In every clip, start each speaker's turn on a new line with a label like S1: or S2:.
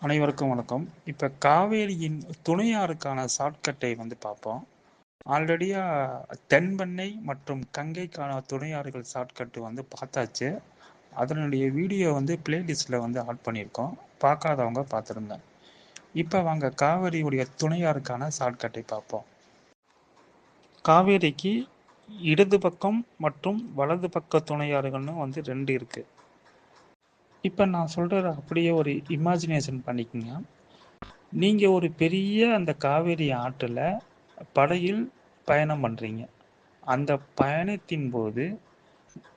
S1: அனைவருக்கும் வணக்கம். இப்போ காவேரியின் துணையாறுக்கான ஷார்ட்கட்டை பார்ப்போம். ஆல்ரெடியாக தென்பெண்ணை மற்றும் கங்கைக்கான துணையாறுகள் ஷார்ட்கட்டு பார்த்தாச்சு. அதனுடைய வீடியோ பிளேலிஸ்ட்டில் ஆட் பண்ணியிருக்கோம். பார்க்காதவங்க பார்த்துருங்க. இப்போ வாங்க காவேரியுடைய துணையாறுக்கான ஷார்ட்கட்டை பார்ப்போம். காவேரிக்கு இடது பக்கம் மற்றும் வலது பக்க துணையாறுகள்னு 2 இருக்குது. இப்போ நான் சொல்கிறத அப்படியே ஒரு இமேஜினேஷன் பண்ணிக்கோங்க. நீங்கள் ஒரு பெரிய அந்த காவேரி ஆற்றில் படகில் பயணம் பண்ணுறீங்க. அந்த பயணத்தின் போது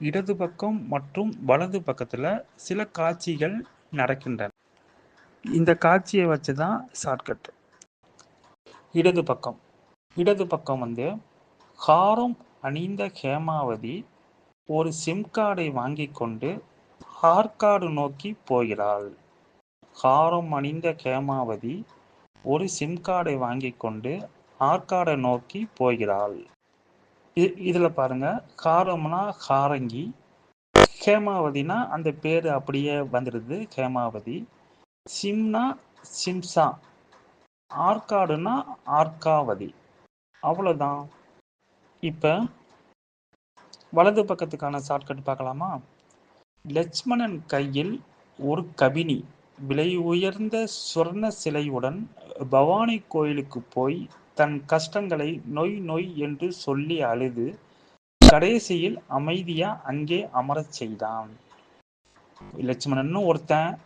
S1: இடது பக்கம் மற்றும் வலது பக்கத்தில் சில காட்சிகள் நடக்கின்றன. இந்த காட்சியை வச்சு தான் ஷார்ட்கட். இடது பக்கம் ஹாரம் அணிந்த ஹேமாவதி ஒரு சிம் கார்டை வாங்கி கொண்டு ஆற்காடு நோக்கி போகிறாள். ஹாரம் அணிந்த ஹேமாவதி ஒரு சிம் கார்டை வாங்கி கொண்டு ஆற்காடை நோக்கி போகிறாள். இதுல பாருங்க, ஹாரம்னா ஹாரங்கி, ஹேமாவதினா அந்த பேரு அப்படியே வந்துடுது ஹேமாவதி, சிம்னா சிம்சா, ஆற்காடுனா ஆர்காவதி. அவ்வளவுதான். இப்ப வலது பக்கத்துக்கான ஷார்ட்கட் பார்க்கலாமா? லட்சுமணன் கையில் ஒரு கபினி விலை உயர்ந்த சொர்ண சிலையுடன் பவானி கோயிலுக்கு போய் தன் கஷ்டங்களை நொய் நொய் என்று சொல்லி அழுது கடைசியில் அமைதியா அங்கே அமரச் செய்தான். லட்சுமணன் ஒருத்தன்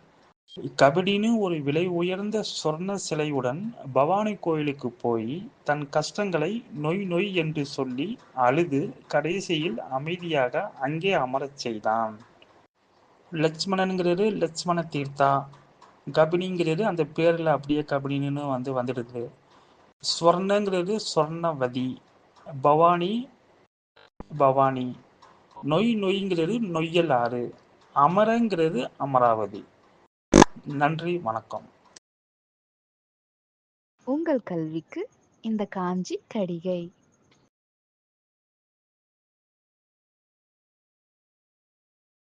S1: கபடின்னு ஒரு விலை உயர்ந்த சொர்ண சிலையுடன் பவானி கோயிலுக்கு போய் தன் கஷ்டங்களை நொய் நொய் என்று சொல்லி அழுது கடைசியில் அமைதியாக அங்கே அமரச் செய்தான். லட்சுமணனுங்கிறது லட்சுமண தீர்த்தா, கபினிங்கிறது அந்த பேரில் அப்படியே கபினின்னு வந்துடுது. ஸ்வர்ணங்கிறது சொர்ணவதி, பவானி பவானி, நொய் நொய்ங்கிறது நொய்யல் ஆறு, அமரங்கிறது அமராவதி. நன்றி, வணக்கம்.
S2: உங்கள் கல்விக்கு இந்த காஞ்சி கடிகை.